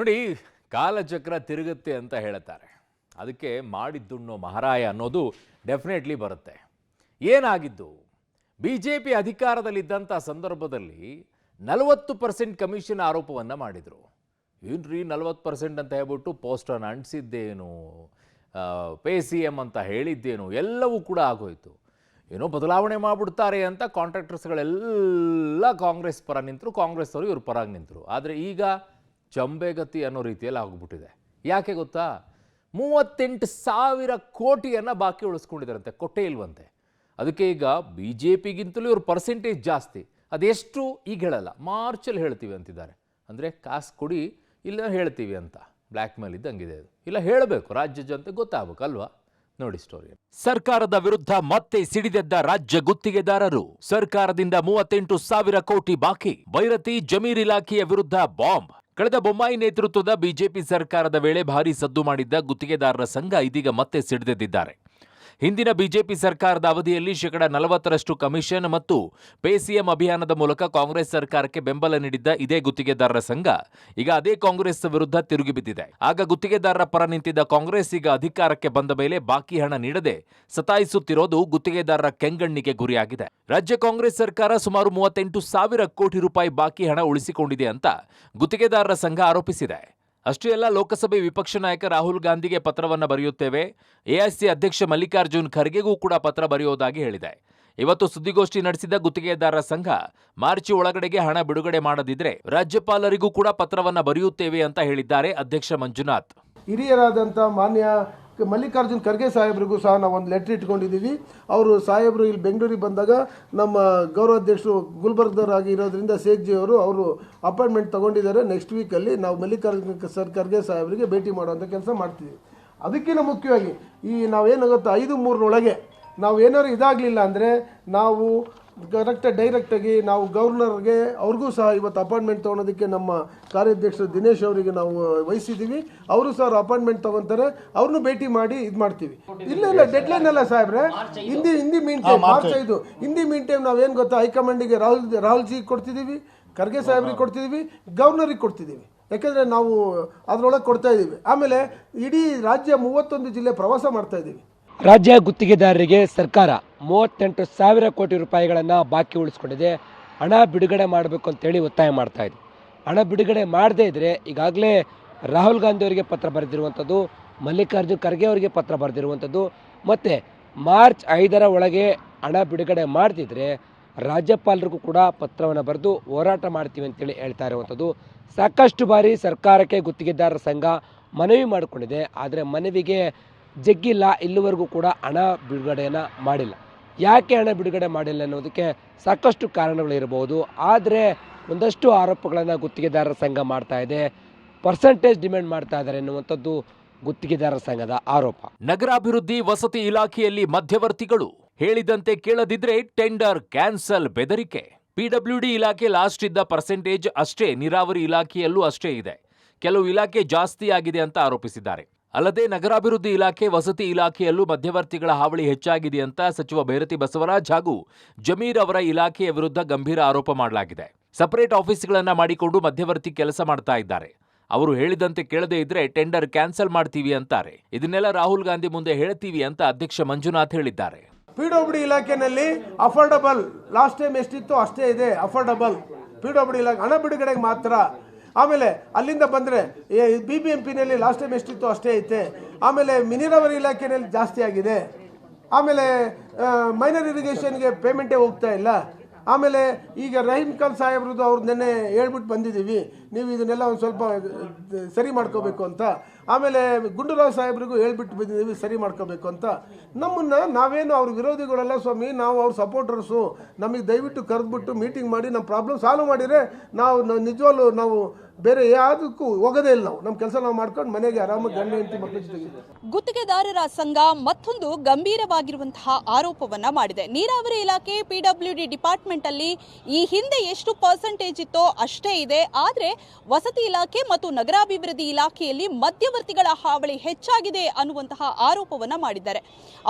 ನೋಡಿ, ಕಾಲಚಕ್ರ ತಿರುಗುತ್ತೆ ಅಂತ ಹೇಳ್ತಾರೆ. ಅದಕ್ಕೆ ಮಾಡಿದ್ದುಣ್ಣೋ ಮಹಾರಾಯ ಅನ್ನೋದು ಡೆಫಿನೆಟ್ಲಿ ಬರುತ್ತೆ. ಏನಾಗಿದ್ದು, BJP ಅಧಿಕಾರದಲ್ಲಿದ್ದಂಥ ಸಂದರ್ಭದಲ್ಲಿ 40% ಕಮಿಷನ್ ಆರೋಪವನ್ನು ಮಾಡಿದರು. ಏನ್ರಿ 40% ಅಂತ ಹೇಳ್ಬಿಟ್ಟು ಪೋಸ್ಟರ್ನ ಅಂಟಿಸಿದ್ದೇನು, ಪೇ CM ಅಂತ ಹೇಳಿದ್ದೇನು, ಎಲ್ಲವೂ ಕೂಡ ಆಗೋಯ್ತು. ಏನೋ ಬದಲಾವಣೆ ಮಾಡಿಬಿಡ್ತಾರೆ ಅಂತ ಕಾಂಟ್ರಾಕ್ಟರ್ಸ್ಗಳೆಲ್ಲ ಕಾಂಗ್ರೆಸ್ ಪರ ನಿಂತರು, ಕಾಂಗ್ರೆಸ್ ಅವರು ಇವ್ರ ಪರಾಗಿ ನಿಂತರು. ಆದರೆ ಈಗ ಚಂಬೆಗತಿ ಅನ್ನೋ ರೀತಿಯಲ್ಲಿ ಆಗಿಬಿಟ್ಟಿದೆ. ಯಾಕೆ ಗೊತ್ತಾ? 38,000 ಕೋಟಿಯನ್ನು ಬಾಕಿ ಉಳಿಸ್ಕೊಂಡಿದ್ದಾರಂತೆ, ಕೊಟ್ಟೇ ಇಲ್ವಂತೆ. ಅದಕ್ಕೆ ಈಗ BJPಗಿಂತಲೂ ಇವ್ರ ಪರ್ಸೆಂಟೇಜ್ ಜಾಸ್ತಿ. ಅದೆಷ್ಟು ಈಗ ಹೇಳಲ್ಲ, ಮಾರ್ಚಲ್ಲಿ ಹೇಳ್ತೀವಿ ಅಂತಿದ್ದಾರೆ. ಅಂದರೆ ಕಾಸು ಕೊಡಿ, ಇಲ್ಲ ಹೇಳ್ತೀವಿ ಅಂತ ಬ್ಲ್ಯಾಕ್ ಮೇಲ್ ಇದ್ದಂಗಿದೆ. ಇಲ್ಲ ಹೇಳಬೇಕು, ರಾಜ್ಯ ಜನತೆ ಗೊತ್ತಾಗಬೇಕಲ್ವಾ? ನೋಡಿ ಸ್ಟೋರಿ. ಸರ್ಕಾರದ ವಿರುದ್ಧ ಮತ್ತೆ ಸಿಡಿದೆದ್ದ ರಾಜ್ಯ ಗುತ್ತಿಗೆದಾರರು. ಸರ್ಕಾರದಿಂದ 38,000 ಕೋಟಿ ಬಾಕಿ. ಭೈರತಿ ಜಮೀರ್ ಇಲಾಖೆಯ ವಿರುದ್ಧ ಬಾಂಬ್. ಕಳೆದ ಬೊಮ್ಮಾಯಿ ನೇತೃತ್ವದ BJP ಸರ್ಕಾರದ ವೇಳೆ ಭಾರೀ ಸದ್ದು ಮಾಡಿದ್ದ ಗುತ್ತಿಗೆದಾರರ ಸಂಘ ಇದೀಗ ಮತ್ತೆ ಸಿಡಿದೆದ್ದಿದ್ದಾರೆ. ಹಿಂದಿನ BJP ಸರ್ಕಾರದ ಅವಧಿಯಲ್ಲಿ 40% ಕಮಿಷನ್ ಮತ್ತು ಪೇ CM ಅಭಿಯಾನದ ಮೂಲಕ ಕಾಂಗ್ರೆಸ್ ಸರ್ಕಾರಕ್ಕೆ ಬೆಂಬಲ ನೀಡಿದ್ದ ಇದೇ ಗುತ್ತಿಗೆದಾರರ ಸಂಘ ಈಗ ಅದೇ ಕಾಂಗ್ರೆಸ್ ವಿರುದ್ಧ ತಿರುಗಿ ಬಿದ್ದಿದೆ. ಆಗ ಗುತ್ತಿಗೆದಾರರ ಪರ ನಿಂತಿದ್ದ ಕಾಂಗ್ರೆಸ್ ಈಗ ಅಧಿಕಾರಕ್ಕೆ ಬಂದ ಮೇಲೆ ಬಾಕಿ ಹಣ ನೀಡದೆ ಸತಾಯಿಸುತ್ತಿರೋದು ಗುತ್ತಿಗೆದಾರರ ಕೆಂಗಣ್ಣಿಗೆ ಗುರಿಯಾಗಿದೆ. ರಾಜ್ಯ ಕಾಂಗ್ರೆಸ್ ಸರ್ಕಾರ ಸುಮಾರು 38,000 ಕೋಟಿ ರೂಪಾಯಿ ಬಾಕಿ ಹಣ ಉಳಿಸಿಕೊಂಡಿದೆ ಅಂತ ಗುತ್ತಿಗೆದಾರರ ಸಂಘ ಆರೋಪಿಸಿದೆ. ಅಷ್ಟೇ ಅಲ್ಲ, ಲೋಕಸಭೆ ವಿಪಕ್ಷ ನಾಯಕ ರಾಹುಲ್ ಗಾಂಧಿಗೆ ಪತ್ರವನ್ನು ಬರೆಯುತ್ತೇವೆ, AIC ಅಧ್ಯಕ್ಷ ಮಲ್ಲಿಕಾರ್ಜುನ್ ಖರ್ಗೆಗೂ ಕೂಡ ಪತ್ರ ಬರೆಯುವುದಾಗಿ ಹೇಳಿದೆ. ಇವತ್ತು ಸುದ್ದಿಗೋಷ್ಠಿ ನಡೆಸಿದ ಗುತ್ತಿಗೆದಾರರ ಸಂಘ ಮಾರ್ಚ್ ಒಳಗಡೆಗೆ ಹಣ ಬಿಡುಗಡೆ ಮಾಡದಿದ್ರೆ ರಾಜ್ಯಪಾಲರಿಗೂ ಕೂಡ ಪತ್ರವನ್ನು ಬರೆಯುತ್ತೇವೆ ಅಂತ ಹೇಳಿದ್ದಾರೆ ಅಧ್ಯಕ್ಷ ಮಂಜುನಾಥ್. ಹಿರಿಯರಾದಂಥ ಮಾನ್ಯ ಮಲ್ಲಿಕಾರ್ಜುನ್ ಖರ್ಗೆ ಸಾಹೇಬ್ರಿಗೂ ಸಹ ನಾವು ಒಂದು ಲೆಟ್ರ್ ಇಟ್ಕೊಂಡಿದ್ದೀವಿ. ಅವರು ಸಾಹೇಬರು ಇಲ್ಲಿ ಬೆಂಗಳೂರಿಗೆ ಬಂದಾಗ ನಮ್ಮ ಗೌರವಾಧ್ಯಕ್ಷರು ಗುಲ್ಬರ್ಗದವರಾಗಿ ಇರೋದ್ರಿಂದ ಶೇಖ್ಜಿ ಅವರು ಅಪಾಯಿಂಟ್ಮೆಂಟ್ ತೊಗೊಂಡಿದ್ದಾರೆ. ನೆಕ್ಸ್ಟ್ ವೀಕಲ್ಲಿ ನಾವು ಮಲ್ಲಿಕಾರ್ಜುನ್ ಖರ್ಗೆ ಸಾಹೇಬರಿಗೆ ಭೇಟಿ ಮಾಡುವಂಥ ಕೆಲಸ ಮಾಡ್ತೀವಿ. ಅದಕ್ಕಿಂತ ಮುಖ್ಯವಾಗಿ ನಾವೇನಾಗುತ್ತೆ 5-3 ನಾವು ಏನಾದ್ರು ಇದಾಗಲಿಲ್ಲ ಅಂದರೆ ನಾವು ಡೈರೆಕ್ಟಾಗಿ ನಾವು ಗವರ್ನರ್ಗೆ ಅವ್ರಿಗೂ ಸಹ ಇವತ್ತು ಅಪಾಯಿಂಟ್ಮೆಂಟ್ ತೊಗೊಳೋದಕ್ಕೆ ನಮ್ಮ ಕಾರ್ಯಾಧ್ಯಕ್ಷರು ದಿನೇಶ್ ಅವರಿಗೆ ನಾವು ವಹಿಸಿದ್ದೀವಿ. ಅವರು ಸಹ ಅಪಾಯಿಂಟ್ಮೆಂಟ್ ತೊಗೊತಾರೆ, ಅವ್ರನ್ನೂ ಭೇಟಿ ಮಾಡಿ ಇದು ಮಾಡ್ತೀವಿ. ಇಲ್ಲ ಡೆಡ್ಲೈನ್ ಅಲ್ಲ ಸಾಹೇಬ್ರೆ, Hindi mean time March 5 Hindi mean time ನಾವೇನು ಗೊತ್ತಾ, ಹೈಕಮಾಂಡಿಗೆ ರಾಹುಲ್ ಜಿ ಕೊಡ್ತಿದ್ದೀವಿ, ಖರ್ಗೆ ಸಾಹೇಬ್ರಿಗೆ ಕೊಡ್ತಿದ್ದೀವಿ, ಗವರ್ನರಿಗೆ ಕೊಡ್ತಿದ್ದೀವಿ. ಯಾಕೆಂದರೆ ನಾವು ಅದರೊಳಗೆ ಕೊಡ್ತಾ ಇದ್ದೀವಿ. ಆಮೇಲೆ ಇಡೀ ರಾಜ್ಯ 31 ಜಿಲ್ಲೆ ಪ್ರವಾಸ ಮಾಡ್ತಾ ಇದ್ದೀವಿ. ರಾಜ್ಯ ಗುತ್ತಿಗೆದಾರರಿಗೆ ಸರ್ಕಾರ 38,000 ಕೋಟಿ ರೂಪಾಯಿಗಳನ್ನು ಬಾಕಿ ಉಳಿಸ್ಕೊಂಡಿದೆ. ಹಣ ಬಿಡುಗಡೆ ಮಾಡಬೇಕು ಅಂತೇಳಿ ಒತ್ತಾಯ ಮಾಡ್ತಾ ಇದೆ. ಹಣ ಬಿಡುಗಡೆ ಮಾಡದೇ ಇದ್ದರೆ ಈಗಾಗಲೇ ರಾಹುಲ್ ಗಾಂಧಿ ಅವರಿಗೆ ಪತ್ರ ಬರೆದಿರುವಂಥದ್ದು, ಮಲ್ಲಿಕಾರ್ಜುನ್ ಖರ್ಗೆ ಅವರಿಗೆ ಪತ್ರ ಬರೆದಿರುವಂಥದ್ದು, ಮತ್ತು ಮಾರ್ಚ್ 5ರ ಒಳಗೆ ಹಣ ಬಿಡುಗಡೆ ಮಾಡ್ತಿದ್ರೆ ರಾಜ್ಯಪಾಲರಿಗೂ ಕೂಡ ಪತ್ರವನ್ನು ಬರೆದು ಹೋರಾಟ ಮಾಡ್ತೀವಿ ಅಂತೇಳಿ ಹೇಳ್ತಾ ಇರುವಂಥದ್ದು. ಸಾಕಷ್ಟು ಬಾರಿ ಸರ್ಕಾರಕ್ಕೆ ಗುತ್ತಿಗೆದಾರರ ಸಂಘ ಮನವಿ ಮಾಡಿಕೊಂಡಿದೆ. ಆದರೆ ಮನವಿಗೆ ಜಗ್ಗಿಲ್ಲ, ಇಲ್ಲಿವರೆಗೂ ಕೂಡ ಹಣ ಬಿಡುಗಡೆಯನ್ನು ಮಾಡಿಲ್ಲ. ಯಾಕೆ ಹಣ ಬಿಡುಗಡೆ ಮಾಡಿಲ್ಲ ಅನ್ನೋದಕ್ಕೆ ಸಾಕಷ್ಟು ಕಾರಣಗಳಿರಬಹುದು. ಆದರೆ ಒಂದಷ್ಟು ಆರೋಪಗಳನ್ನು ಗುತ್ತಿಗೆದಾರರ ಸಂಘ ಮಾಡ್ತಾ ಇದೆ, ಪರ್ಸೆಂಟೇಜ್ ಡಿಮ್ಯಾಂಡ್ ಮಾಡ್ತಾ ಇದ್ದಾರೆ ಎನ್ನುವಂಥದ್ದು ಗುತ್ತಿಗೆದಾರರ ಸಂಘದ ಆರೋಪ. ನಗರಾಭಿವೃದ್ಧಿ ವಸತಿ ಇಲಾಖೆಯಲ್ಲಿ ಮಧ್ಯವರ್ತಿಗಳು ಹೇಳಿದಂತೆ ಕೇಳದಿದ್ರೆ ಟೆಂಡರ್ ಕ್ಯಾನ್ಸಲ್ ಬೆದರಿಕೆ. PWD ಇಲಾಖೆ ಲಾಸ್ಟ್ ಇದ್ದ ಪರ್ಸೆಂಟೇಜ್ ಅಷ್ಟೇ ನೀರಾವರಿ ಇಲಾಖೆಯಲ್ಲೂ ಅಷ್ಟೇ ಇದೆ. ಕೆಲವು ಇಲಾಖೆ ಜಾಸ್ತಿ ಆಗಿದೆ ಅಂತ ಆರೋಪಿಸಿದ್ದಾರೆ. ಅಲ್ಲದೆ ನಗರಾಭಿವೃದ್ಧಿ ಇಲಾಖೆ, ವಸತಿ ಇಲಾಖೆಯಲ್ಲೂ ಮಧ್ಯವರ್ತಿಗಳ ಹಾವಳಿ ಹೆಚ್ಚಾಗಿದೆ ಅಂತ ಸಚಿವ ಭೈರತಿ ಬಸವರಾಜ್ ಹಾಗೂ ಜಮೀರ್ ಅವರ ಇಲಾಖೆಯ ವಿರುದ್ಧ ಗಂಭೀರ ಆರೋಪ ಮಾಡಲಾಗಿದೆ. ಸಪರೇಟ್ ಆಫೀಸ್ಗಳನ್ನ ಮಾಡಿಕೊಂಡು ಮಧ್ಯವರ್ತಿ ಕೆಲಸ ಮಾಡ್ತಾ ಇದ್ದಾರೆ. ಅವರು ಹೇಳಿದಂತೆ ಕೇಳದೇ ಇದ್ರೆ ಟೆಂಡರ್ ಕ್ಯಾನ್ಸಲ್ ಮಾಡ್ತೀವಿ ಅಂತಾರೆ. ಇದನ್ನೆಲ್ಲ ರಾಹುಲ್ ಗಾಂಧಿ ಮುಂದೆ ಹೇಳ್ತೀವಿ ಅಂತ ಅಧ್ಯಕ್ಷ ಮಂಜುನಾಥ್ ಹೇಳಿದ್ದಾರೆ. PWD ಇಲಾಖೆನಲ್ಲಿ ಅಫೋರ್ಡಬಲ್ ಲಾಸ್ಟ್ ಟೈಮ್ ಎಷ್ಟಿತ್ತು ಅಷ್ಟೇ ಇದೆ. ಅಫೋರ್ಡಬಲ್ PWD ಇಲಾಖೆ ಹಣ ಬಿಡುಗಡೆಗೆ ಮಾತ್ರ. ಆಮೇಲೆ ಅಲ್ಲಿಂದ ಬಂದರೆ BBMPನಲ್ಲಿ ಲಾಸ್ಟ್ ಟೈಮ್ ಎಷ್ಟಿತ್ತು ಅಷ್ಟೇ ಐತೆ. ಆಮೇಲೆ ನೀರಾವರಿ ಇಲಾಖೆಯಲ್ಲಿ ಜಾಸ್ತಿ ಆಗಿದೆ. ಆಮೇಲೆ ಮೈನರ್ ಇರಿಗೇಷನ್ಗೆ ಪೇಮೆಂಟೇ ಹೋಗ್ತಾ ಇಲ್ಲ. ಆಮೇಲೆ ಈಗ ರಹೀಮ್ ಖಾನ್ ಸಾಹೇಬ್ರದ್ದು ಅವ್ರು ನೆನ್ನೆ ಹೇಳ್ಬಿಟ್ಟು ಬಂದಿದ್ದೀವಿ, ನೀವು ಇದನ್ನೆಲ್ಲ ಒಂದು ಸ್ವಲ್ಪ ಸರಿ ಮಾಡ್ಕೋಬೇಕು ಅಂತ. ಆಮೇಲೆ ಗುಂಡೂರಾವ್ ಸಾಹೇಬ್ರಿಗೂ ಹೇಳ್ಬಿಟ್ಟು ಬಂದಿದ್ದೀವಿ ಸರಿ ಮಾಡ್ಕೋಬೇಕು ಅಂತ. ನಾವೇನು ಅವ್ರ ವಿರೋಧಿಗಳೆಲ್ಲ ಸ್ವಾಮಿ, ನಾವು ಅವ್ರ ಸಪೋರ್ಟರ್ಸು. ನಮಗೆ ದಯವಿಟ್ಟು ಕರೆದ್ಬಿಟ್ಟು ಮೀಟಿಂಗ್ ಮಾಡಿ ನಮ್ಮ ಪ್ರಾಬ್ಲಮ್ ಸಾಲ್ವ್ ಮಾಡಿದರೆ ನಾವು ನಿಜವಾಗ್ಲೂ ನಾವು ಬೇರೆ ಯಾವುದಕ್ಕೂ ಹೋಗೋದೇ ಇಲ್ಲ. ನಾವು ನಮ್ಮ ಕೆಲಸ ನಾವು ಮಾಡ್ಕೊಂಡು ಮನೆಗೆ ಆರಾಮಾಗಿ ಗಂಡ ಹೆಂಡತಿ ಮಕ್ಕಳ ಜೊತೆಗೆ. ಗುತ್ತಿಗೆದಾರರ ಸಂಘ ಮತ್ತೊಂದು ಗಂಭೀರವಾಗಿರುವಂತಹ ಆರೋಪವನ್ನ ಮಾಡಿದೆ. ನೀರಾವರಿ ಇಲಾಖೆ PWD ಡಿಪಾರ್ಟ್ಮೆಂಟ್ ಅಲ್ಲಿ ಈ ಹಿಂದೆ ಎಷ್ಟು ಪರ್ಸೆಂಟೇಜ್ ಇತ್ತೋ ಅಷ್ಟೇ ಇದೆ. ಆದರೆ ವಸತಿ ಇಲಾಖೆ ಮತ್ತು ನಗರಾಭಿವೃದ್ಧಿ ಇಲಾಖೆಯಲ್ಲಿ ಮಧ್ಯವರ್ತಿಗಳ ಹಾವಳಿ ಹೆಚ್ಚಾಗಿದೆ ಅನ್ನುವಂತಹ ಆರೋಪವನ್ನ ಮಾಡಿದ್ದಾರೆ.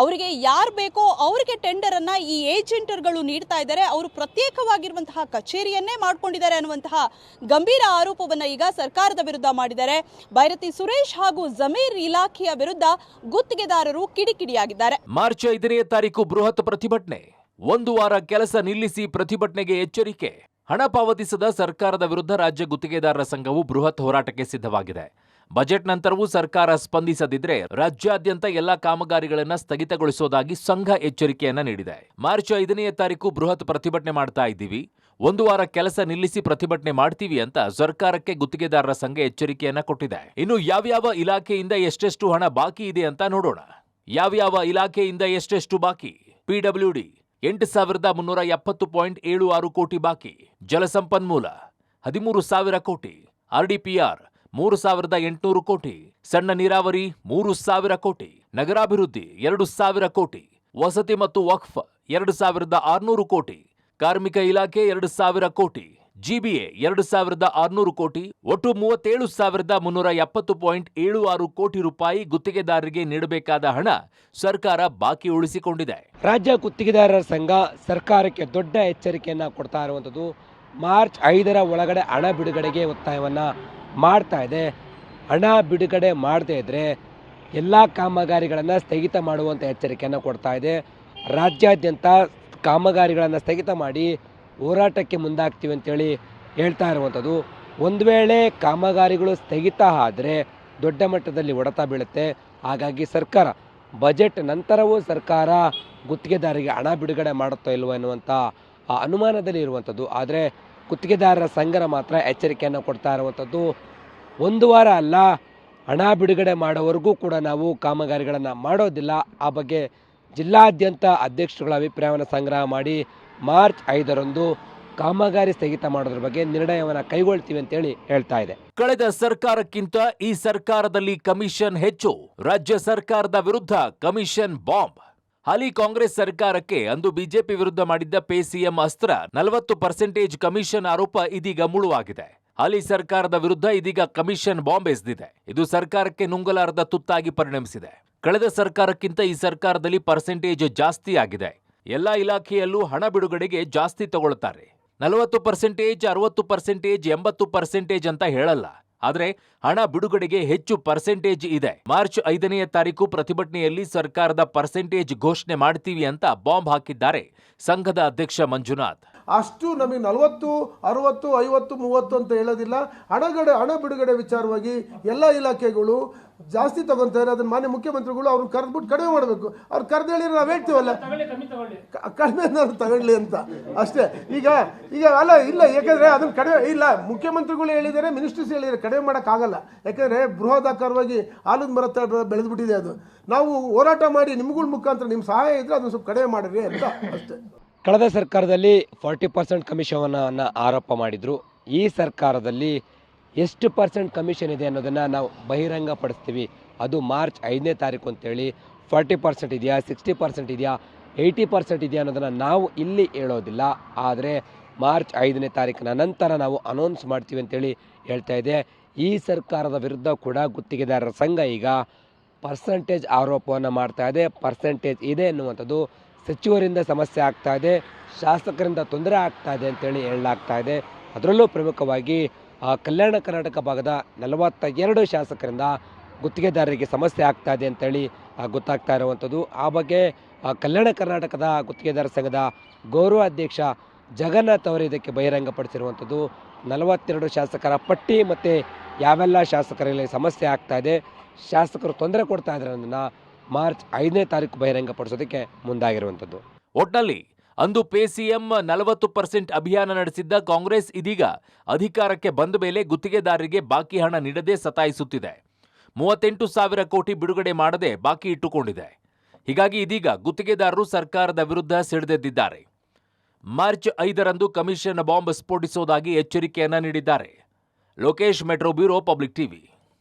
ಅವರಿಗೆ ಯಾರು ಬೇಕೋ ಅವರಿಗೆ ಟೆಂಡರ್ ಅನ್ನ ಈ ಏಜೆಂಟರ್ಗಳು ನೀಡ್ತಾ ಇದ್ದಾರೆ. ಅವರು ಪ್ರತ್ಯೇಕವಾಗಿರುವಂತಹ ಕಚೇರಿಯನ್ನೇ ಮಾಡ್ಕೊಂಡಿದ್ದಾರೆ ಅನ್ನುವಂತಹ ಗಂಭೀರ ಆರೋಪವನ್ನ ಆರೋಪವನ್ನ ಈಗ ಸರ್ಕಾರದ ವಿರುದ್ಧ ಮಾಡಿದ್ದಾರೆ. ಭೈರತಿ ಸುರೇಶ್ ಹಾಗೂ ಜಮೀರ್ ಇಲಾಖೆಯ ವಿರುದ್ಧ ಗುತ್ತಿಗೆದಾರರು ಕಿಡಿಕಿಡಿಯಾಗಿದ್ದಾರೆ. ಮಾರ್ಚ್ 5ನೇ ತಾರೀಕು ಬೃಹತ್ ಪ್ರತಿಭಟನೆ. 1 ವಾರ ಕೆಲಸ ನಿಲ್ಲಿಸಿ ಪ್ರತಿಭಟನೆಗೆ ಎಚ್ಚರಿಕೆ. ಹಣ ಪಾವತಿಸದ ಸರ್ಕಾರದ ವಿರುದ್ಧ ರಾಜ್ಯ ಗುತ್ತಿಗೆದಾರರ ಸಂಘವು ಬೃಹತ್ ಹೋರಾಟಕ್ಕೆ ಸಿದ್ಧವಾಗಿದೆ. ಬಜೆಟ್ ನಂತರವೂ ಸರ್ಕಾರ ಸ್ಪಂದಿಸದಿದ್ರೆ ರಾಜ್ಯಾದ್ಯಂತ ಎಲ್ಲಾ ಕಾಮಗಾರಿಗಳನ್ನು ಸ್ಥಗಿತಗೊಳಿಸೋದಾಗಿ ಸಂಘ ಎಚ್ಚರಿಕೆಯನ್ನ ನೀಡಿದೆ. ಮಾರ್ಚ್ 5ನೇ ತಾರೀಕು ಬೃಹತ್ ಪ್ರತಿಭಟನೆ ಮಾಡ್ತಾ ಇದ್ದೀವಿ, 1 ವಾರ ಕೆಲಸ ನಿಲ್ಲಿಸಿ ಪ್ರತಿಭಟನೆ ಮಾಡ್ತೀವಿ ಅಂತ ಸರ್ಕಾರಕ್ಕೆ ಗುತ್ತಿಗೆದಾರರ ಸಂಘ ಎಚ್ಚರಿಕೆಯನ್ನ ಕೊಟ್ಟಿದೆ. ಇನ್ನು ಯಾವ್ಯಾವ ಇಲಾಖೆಯಿಂದ ಎಷ್ಟೆಷ್ಟು ಹಣ ಬಾಕಿ ಇದೆ ಅಂತ ನೋಡೋಣ. ಯಾವ್ಯಾವ ಇಲಾಖೆಯಿಂದ ಎಷ್ಟೆಷ್ಟು ಬಾಕಿ? ಪಿಡಬ್ಲ್ಯೂಡಿ 8,370.76 ಕೋಟಿ ಬಾಕಿ, ಜಲಸಂಪನ್ಮೂಲ 13,000 ಕೋಟಿ, ಆರ್ಡಿಪಿಆರ್ 3,800 ಕೋಟಿ, ಸಣ್ಣ ನೀರಾವರಿ 3,000 ಕೋಟಿ, ನಗರಾಭಿವೃದ್ಧಿ 2,000 ಕೋಟಿ, ವಸತಿ ಮತ್ತು ವಕ್ಫ್ 2,600 ಕೋಟಿ, ಕಾರ್ಮಿಕ ಇಲಾಖೆ 2,000 ಕೋಟಿ, ಜಿಬಿಎ 2,600 ಕೋಟಿ, ಒಟ್ಟು 37,370.76 ಕೋಟಿ ರೂಪಾಯಿ ಗುತ್ತಿಗೆದಾರರಿಗೆ ನೀಡಬೇಕಾದ ಹಣ ಸರ್ಕಾರ ಬಾಕಿ ಉಳಿಸಿಕೊಂಡಿದೆ. ರಾಜ್ಯ ಗುತ್ತಿಗೆದಾರರ ಸಂಘ ಸರ್ಕಾರಕ್ಕೆ ದೊಡ್ಡ ಎಚ್ಚರಿಕೆಯನ್ನ ಕೊಡ್ತಾ ಇರುವಂಥದ್ದು. ಮಾರ್ಚ್ 5ರ ಒಳಗಡೆ ಹಣ ಬಿಡುಗಡೆಗೆ ಒತ್ತಾಯವನ್ನ ಮಾಡ್ತಾ ಇದೆ. ಹಣ ಬಿಡುಗಡೆ ಮಾಡದೇ ಇದ್ರೆ ಎಲ್ಲ ಕಾಮಗಾರಿಗಳನ್ನು ಸ್ಥಗಿತ ಮಾಡುವಂಥ ಎಚ್ಚರಿಕೆಯನ್ನು ಕೊಡ್ತಾ ಇದೆ. ರಾಜ್ಯಾದ್ಯಂತ ಕಾಮಗಾರಿಗಳನ್ನು ಸ್ಥಗಿತ ಮಾಡಿ ಹೋರಾಟಕ್ಕೆ ಮುಂದಾಗ್ತೀವಿ ಅಂತೇಳಿ ಹೇಳ್ತಾ ಇರುವಂಥದ್ದು. ಒಂದು ವೇಳೆ ಕಾಮಗಾರಿಗಳು ಸ್ಥಗಿತ ಆದರೆ ದೊಡ್ಡ ಮಟ್ಟದಲ್ಲಿ ಹೊಡೆತ ಬೀಳುತ್ತೆ. ಹಾಗಾಗಿ ಸರ್ಕಾರ ಬಜೆಟ್ ನಂತರವೂ ಸರ್ಕಾರ ಗುತ್ತಿಗೆದಾರರಿಗೆ ಹಣ ಬಿಡುಗಡೆ ಮಾಡುತ್ತೋ ಇಲ್ವೋ ಎನ್ನುವಂಥ ಅನುಮಾನದಲ್ಲಿ ಇರುವಂಥದ್ದು. ಆದರೆ ಗುತ್ತಿಗೆದಾರರ ಸಂಘ ಮಾತ್ರ ಎಚ್ಚರಿಕೆಯನ್ನು ಕೊಡ್ತಾ ಇರುವಂಥದ್ದು. 1 ವಾರ ಅಲ್ಲ, ಹಣ ಬಿಡುಗಡೆ ಮಾಡೋವರೆಗೂ ಕೂಡ ನಾವು ಕಾಮಗಾರಿಗಳನ್ನು ಮಾಡೋದಿಲ್ಲ. ಆ ಬಗ್ಗೆ ಜಿಲ್ಲಾದ್ಯಂತ ಅಧ್ಯಕ್ಷರುಗಳ ಅಭಿಪ್ರಾಯವನ್ನು ಸಂಗ್ರಹ ಮಾಡಿ ಮಾರ್ಚ್ 5ರಂದು ಕಾಮಗಾರಿ ಸ್ಥಗಿತ ಮಾಡೋದ್ರ ಬಗ್ಗೆ ನಿರ್ಣಯವನ್ನು ಕೈಗೊಳ್ತೀವಿ ಅಂತೇಳಿ ಹೇಳ್ತಾ ಇದೆ. ಕಳೆದ ಸರ್ಕಾರಕ್ಕಿಂತ ಈ ಸರ್ಕಾರದಲ್ಲಿ ಕಮಿಷನ್ ಹೆಚ್ಚು. ರಾಜ್ಯ ಸರ್ಕಾರದ ವಿರುದ್ಧ ಕಮಿಷನ್ ಬಾಂಬ್. ಹಾಲಿ ಕಾಂಗ್ರೆಸ್ ಸರ್ಕಾರಕ್ಕೆ ಅಂದು ಬಿಜೆಪಿ ವಿರುದ್ಧ ಮಾಡಿದ್ದ ಪೇ ಸಿಎಂ ಅಸ್ತ್ರ 40% ಕಮಿಷನ್ ಆರೋಪ ಇದೀಗ ಮುಳುವಾಗಿದೆ. ಹಾಲಿ ಸರ್ಕಾರದ ವಿರುದ್ಧ ಇದೀಗ ಕಮಿಷನ್ ಬಾಂಬ್ ಎಸೆದಿದೆ. ಇದು ಸರ್ಕಾರಕ್ಕೆ ನುಂಗಲಾರದ ತುತ್ತಾಗಿ ಪರಿಣಮಿಸಿದೆ. ಕಳೆದ ಸರ್ಕಾರಕ್ಕಿಂತ ಈ ಸರ್ಕಾರದಲ್ಲಿ ಪರ್ಸೆಂಟೇಜ್ ಜಾಸ್ತಿ ಆಗಿದೆ. ಎಲ್ಲಾ ಇಲಾಖೆಯಲ್ಲೂ ಹಣ ಬಿಡುಗಡೆಗೆ ಜಾಸ್ತಿ ತಗೊಳ್ತಾರೆ. 40%, 60%, 80% ಅಂತ ಹೇಳಲ್ಲ. ಆದ್ರೆ ಹಣ ಬಿಡುಗಡೆಗೆ ಹೆಚ್ಚು ಪರ್ಸೆಂಟೇಜ್ ಇದೆ. ಮಾರ್ಚ್ 5ನೇ ತಾರೀಕು ಪ್ರತಿಭಟನೆಯಲ್ಲಿ ಸರ್ಕಾರದ ಪರ್ಸೆಂಟೇಜ್ ಘೋಷಣೆ ಮಾಡ್ತೀವಿ ಅಂತ ಬಾಂಬ್ ಹಾಕಿದ್ದಾರೆ ಸಂಘದ ಅಧ್ಯಕ್ಷ ಮಂಜುನಾಥ್. ಅಷ್ಟು ನಮಗೆ 40, 60, 50, 30 ಅಂತ ಹೇಳೋದಿಲ್ಲ. ಹಣ ಬಿಡುಗಡೆ ವಿಚಾರವಾಗಿ ಎಲ್ಲ ಇಲಾಖೆಗಳು ಜಾಸ್ತಿ ತಗೊಂತಾರೆ. ಅದನ್ನ ಮಾನ್ಯ ಮುಖ್ಯಮಂತ್ರಿಗಳು ಅವ್ರನ್ನ ಕರೆದ್ಬಿಟ್ಟು ಕಡಿಮೆ ಮಾಡಬೇಕು. ಅವ್ರು ಕರೆದು ಹೇಳಿದ್ರೆ ನಾವು ಹೇಳ್ತೀವಲ್ಲ, ಕಡಿಮೆ ತಗೊಳ್ಳಿ ಅಂತ ಅಷ್ಟೇ. ಈಗ ಅಲ್ಲ ಇಲ್ಲ, ಯಾಕಂದ್ರೆ ಅದನ್ನ ಕಡಿಮೆ ಇಲ್ಲ, ಮುಖ್ಯಮಂತ್ರಿಗಳು ಹೇಳಿದ್ದಾರೆ, ಮಿನಿಸ್ಟರ್ಸ್ ಹೇಳಿದ್ದಾರೆ, ಕಡಿಮೆ ಮಾಡೋಕ್ಕಾಗಲ್ಲ. ಯಾಕಂದ್ರೆ ಬೃಹದಾಕಾರವಾಗಿ ಆಲದ ಮರ ಬೆಳೆದ್ಬಿಟ್ಟಿದೆ. ಅದು ನಾವು ಹೋರಾಟ ಮಾಡಿ ನಿಮ್ಗಳ ಮುಖಾಂತರ ನಿಮ್ಮ ಸಹಾಯ ಇದ್ರೆ ಅದನ್ನ ಸ್ವಲ್ಪ ಕಡಿಮೆ ಮಾಡಿರಿ ಅಂತ ಅಷ್ಟೇ. ಕಳೆದ ಸರ್ಕಾರದಲ್ಲಿ 40% ಕಮಿಷನನ್ನು ಆರೋಪ ಮಾಡಿದ್ರು. ಈ ಸರ್ಕಾರದಲ್ಲಿ ಎಷ್ಟು % ಕಮಿಷನ್ ಇದೆ ಅನ್ನೋದನ್ನು ನಾವು ಬಹಿರಂಗ ಪಡಿಸ್ತೀವಿ. ಅದು ಮಾರ್ಚ್ 5ನೇ ತಾರೀಕು ಅಂತೇಳಿ 40% ಇದೆಯಾ, 60% ಇದೆಯಾ, 80% ಇದೆಯಾ ಅನ್ನೋದನ್ನು ನಾವು ಇಲ್ಲಿ ಹೇಳೋದಿಲ್ಲ. ಆದರೆ ಮಾರ್ಚ್ 5ನೇ ತಾರೀಕಿನ ನಂತರ ನಾವು ಅನೌನ್ಸ್ ಮಾಡ್ತೀವಿ ಅಂತೇಳಿ ಹೇಳ್ತಾ ಇದೆ. ಈ ಸರ್ಕಾರದ ವಿರುದ್ಧ ಕೂಡ ಗುತ್ತಿಗೆದಾರರ ಸಂಘ ಈಗ ಪರ್ಸೆಂಟೇಜ್ ಆರೋಪವನ್ನು ಮಾಡ್ತಾ ಇದೆ. ಪರ್ಸೆಂಟೇಜ್ ಇದೆ ಎನ್ನುವಂಥದ್ದು ಸಚಿವರಿಂದ ಸಮಸ್ಯೆ ಆಗ್ತಾ ಇದೆ, ಶಾಸಕರಿಂದ ತೊಂದರೆ ಆಗ್ತಾ ಇದೆ ಅಂತೇಳಿ ಹೇಳಲಾಗ್ತಾ ಇದೆ. ಅದರಲ್ಲೂ ಪ್ರಮುಖವಾಗಿ ಕಲ್ಯಾಣ ಕರ್ನಾಟಕ ಭಾಗದ 42 ಶಾಸಕರಿಂದ ಗುತ್ತಿಗೆದಾರರಿಗೆ ಸಮಸ್ಯೆ ಆಗ್ತಾ ಇದೆ ಅಂತೇಳಿ ಗೊತ್ತಾಗ್ತಾ ಇರುವಂಥದ್ದು. ಆ ಬಗ್ಗೆ ಕಲ್ಯಾಣ ಕರ್ನಾಟಕದ ಗುತ್ತಿಗೆದಾರ ಸಂಘದ ಗೌರವ ಅಧ್ಯಕ್ಷ ಜಗನ್ನಾಥ್ ಅವರು ಇದಕ್ಕೆ ಬಹಿರಂಗಪಡಿಸಿರುವಂಥದ್ದು. 42 ಶಾಸಕರ ಪಟ್ಟಿ ಮತ್ತು ಯಾವೆಲ್ಲ ಶಾಸಕರಲ್ಲಿ ಸಮಸ್ಯೆ ಆಗ್ತಾ ಇದೆ, ಶಾಸಕರು ತೊಂದರೆ ಕೊಡ್ತಾ ಇದ್ದಾರೆ ಅನ್ನೋದನ್ನು ಮಾರ್ಚ್ 5ನೇ ತಾರೀಕು ಬಹಿರಂಗಪಡಿಸೋದಕ್ಕೆ ಮುಂದಾಗಿರುವಂಥದ್ದು. ಒಟ್ನಲ್ಲಿ ಅಂದು ಪೇ ಸಿಎಂ 40% ಅಭಿಯಾನ ನಡೆಸಿದ್ದ ಕಾಂಗ್ರೆಸ್ ಇದೀಗ ಅಧಿಕಾರಕ್ಕೆ ಬಂದ ಮೇಲೆ ಗುತ್ತಿಗೆದಾರರಿಗೆ ಬಾಕಿ ಹಣ ನೀಡದೆ ಸತಾಯಿಸುತ್ತಿದೆ. 38,000 ಕೋಟಿ ಬಿಡುಗಡೆ ಮಾಡದೆ ಬಾಕಿ ಇಟ್ಟುಕೊಂಡಿದೆ. ಹೀಗಾಗಿ ಇದೀಗ ಗುತ್ತಿಗೆದಾರರು ಸರ್ಕಾರದ ವಿರುದ್ಧ ಸಿಡಿದೆದ್ದಿದ್ದಾರೆ. ಮಾರ್ಚ್ 5ರಂದು ಕಮಿಷನ್ ಬಾಂಬ್ ಸ್ಫೋಟಿಸೋದಾಗಿ ಎಚ್ಚರಿಕೆಯನ್ನ ನೀಡಿದ್ದಾರೆ. Lokesh, metro bureau, public TV.